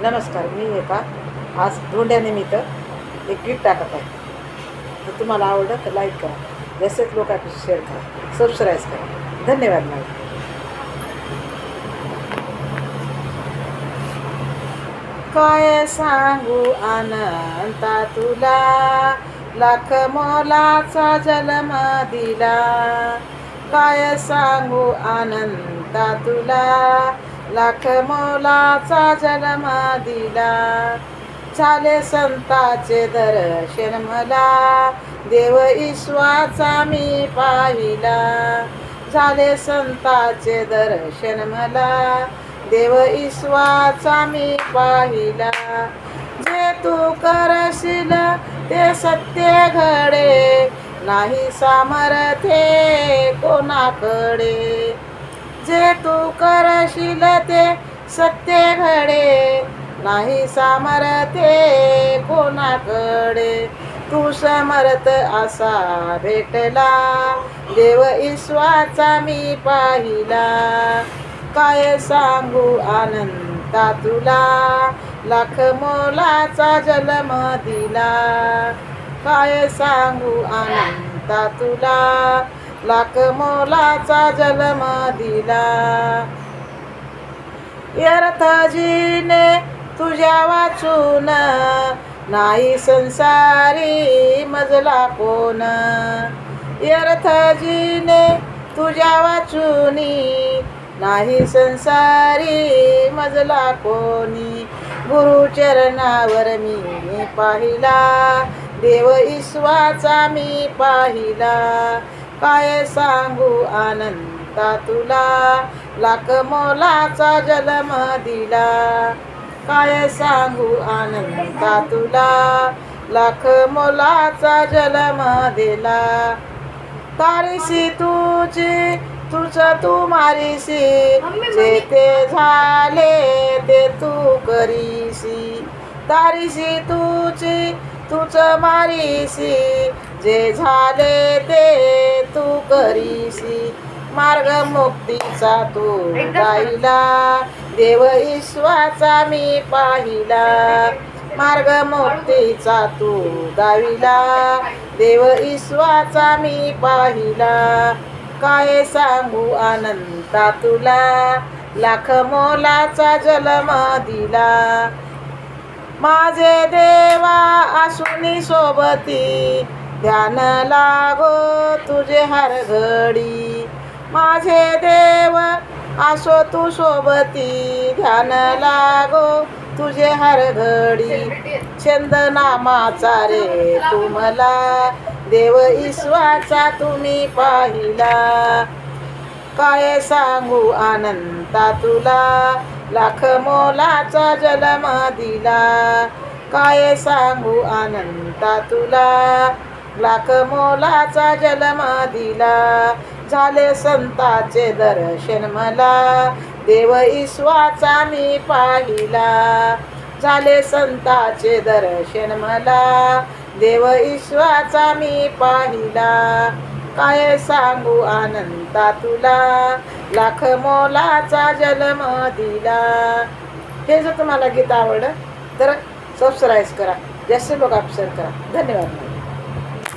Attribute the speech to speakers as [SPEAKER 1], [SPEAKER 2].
[SPEAKER 1] नमस्कार, मी पा आज धोंड्यानिमित्त एक गीत टाकत आहे. तर तुम्हाला आवडलं तर लाईक करा, जास्तीत लोकांशी शेअर करा, सबस्क्राईब करा. धन्यवाद मॅडम. काय सांगू अनंता तुला, लाख मोलाचा जन्म दिला. काय सांगू अनंता तुला, लाख मोलाचा जन्म दिला. झाले संताचे दर्शन मला, देव ईश्वाचा मी पाहिला. झाले संताचे दर्शन मला, देव ईश्वाचा मी पाहिला. जे तू करशील ते सत्य घडे, नाही सामर्थ्ये कोणाकडे. जे तू करशील ते सत्य घडे, नाही सामर्थ्ये कोणाकडे. तू समर्थ असा भेटला, देव ईश्वाचा मी पाहिला. काय सांगू अनंता तुला, लाख मोलाचा जन्म दिला. काय सांगू अनंता तुला, लाख मोलाचा जन्म दिला. व्यर्थ जीने तुझ्या वाचून, नाही संसारी मजला कोण. व्यर्थ जीने तुझ्या वाचूनी, नाही संसारी मजला कोणी. गुरुचरणावर मी पाहिला, देव ईश्वाचा मी पाहिला. काय सांगू अनंता तुला, लाख मोलाचा जन्म दिला. काय सांगू अनंता तुला, लाख मोलाचा जन्म दिला. तारीसी तुझी तुझ तू मारीसी, जे ते झाले ते तू करीसी. तारीसी तुझी तुझ मारीसी, जे झाले ते तू करीसी. मार्ग मुक्तीचा तू गाईला, देव ईश्वाचा मी पाहिला. मार्ग मुक्तीचा तू गाविला, देव ईश्वाचा मी पाहिला. काय सांगू अनंता तुला, लाख मोलाचा जन्म दिला. माझे देवा आसुनी सोबती, ध्यान लागो तुझे हर घडी. माझे देव आसो तू सोबती, ध्यान लागो तुझे हर घडी. छंद नामाचा रे तू मला, देव ईश्वाचा तुम्ही पाहिला. काय सांगू अनंता तुला, लाख मोलाचा जन्म दिला. काय सांगू अनंता तुला, लाख मोलाचा जन्म दिला. झाले संताचे दर्शन मला, देव ईश्वाचा मी पाहिला. झाले संताचे दर्शन मला, देव ईश्वाचा मी पाहिला. काय सांगू अनंता तुला, लाख मोलाचा जन्म दिला. हे जर तुम्हाला गीत आवडलं तर सबस्क्राईब करा, जास्त लोक शेअर करा. धन्यवाद.